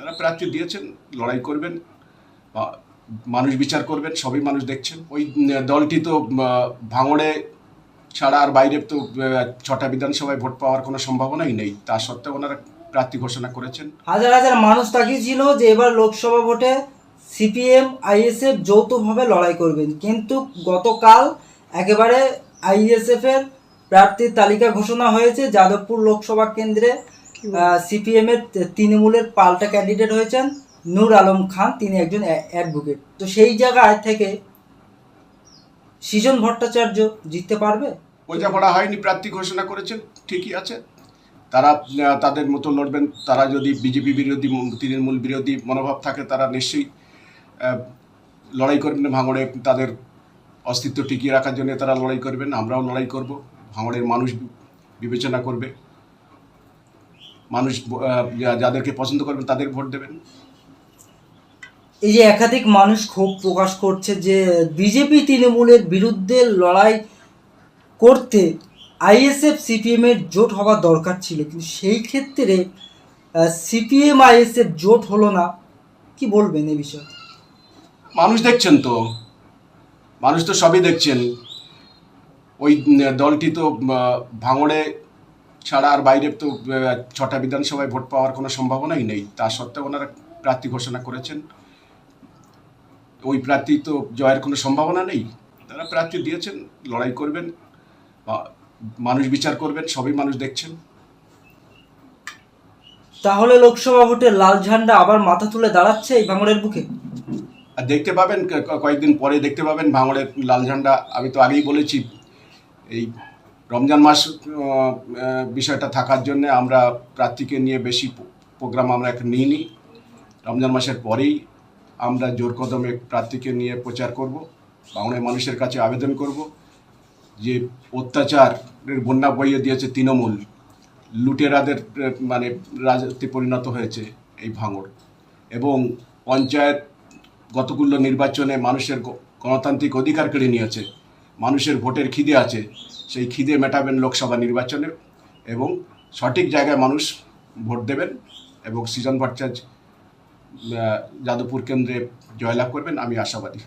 তারা প্রার্থী দিয়েছেন, লড়াই করবেন, মানুষ বিচার করবেন, সবই মানুষ দেখছেন। ওই দলটি তো ভাঙড়ে ছাড়া আর বাইরে তো 6টা বিধানসভায় ভোট পাওয়ার কোনো সম্ভাবনাই নেই। তা সত্ত্বেও ওনারা প্রার্থী ঘোষণা করেছেন। হাজার হাজার মানুষ তাকিয়েছিল যে এবার লোকসভা ভোটে সিপিএম আইএসএফ যৌথভাবে লড়াই করবেন, কিন্তু গতকাল একেবারে আইএসএফের প্রার্থীর তালিকা ঘোষণা হয়েছে। যাদবপুর লোকসভা কেন্দ্রে সিপিএমের তৃণমূলের পাল্টা ক্যান্ডিডেট হয়েছেন নূর আলম খান, তিনি একজন অ্যাডভোকেট। তো সেই জায়গায় থেকে সৃজন ভট্টাচার্য জিততে পারবে? বোঝাপড়া হয়নি, প্রার্থী ঘোষণা করেছেন, ঠিকই আছে। তারা তাদের মতো লড়বেন। তারা যদি বিজেপি বিরোধী, তৃণমূল বিরোধী মনোভাব থাকে, তারা নিশ্চয়ই লড়াই করবেন ভাঙড়ে। তাদের অস্তিত্ব টিকিয়ে রাখার জন্য তারা লড়াই করবেন, আমরাও লড়াই করব। ভাঙড়ের মানুষ বিবেচনা করবে, মানুষ যাদেরকে পছন্দ করবেন তাদের ভোট দেবেন। এই যে একাধিক মানুষ ক্ষোভ প্রকাশ করছে যে বিজেপি তৃণমূলের বিরুদ্ধে লড়াই করতে আইএসএফ সিপিএমের জোট হওয়ার দরকার ছিল, কিন্তু সেই ক্ষেত্রে সিপিএম আইএসএফ জোট হলো না। কি বলবেন এই বিষয়ে? মানুষ দেখছেন তো, মানুষ তো সবই দেখছেন। ওই দলটি তো ভাঙড়ে ছাড়া আর বাইরে তো 6টা বিধানসভায় ভোট পাওয়ার কোনো সম্ভাবনাই নেই। তা সত্ত্বেও ওনারা প্রার্থী ঘোষণা করেছেন। ওই প্রার্থী তো জয়ের কোনো সম্ভাবনা নেই। তারা প্রার্থী দিয়েছেন, লড়াই করবেন, মানুষ বিচার করবেন, সবই মানুষ দেখছেন। তাহলে লোকসভা ভোটে লাল ঝান্ডা আবার মাথা তুলে দাঁড়াচ্ছে এই ভাঙড়ের বুকে? আর দেখতে পাবেন, কয়েকদিন পরে দেখতে পাবেন ভাঙড়ের লাল ঝান্ডা। আমি তো আগেই বলেছি, এই রমজান মাস বিষয়টা থাকার জন্য আমরা প্রার্থীকে নিয়ে বেশি প্রোগ্রাম আমরা এখন নিইনি। রমজান মাসের পরেই আমরা জোর কদমে প্রার্থীকে নিয়ে প্রচার করব, ভাঙড়ের মানুষের কাছে আবেদন করব যে অত্যাচারের বন্যা বইয়ে দিয়েছে তৃণমূল, লুটেরাদের মানে রাজনীতি পরিণত হয়েছে এই ভাঙড়। এবং পঞ্চায়েত গতগুলো নির্বাচনে মানুষের গণতান্ত্রিক অধিকার কেড়ে নিয়েছে। মানুষের ভোটের খিদে আছে, সেই খিদে মেটাবেন লোকসভা নির্বাচনে এবং সঠিক জায়গায় মানুষ ভোট দেবেন এবং সৃজন ভট্টাচার্য যাদবপুর কেন্দ্রে জয়লাভ করবেন, আমি আশাবাদী।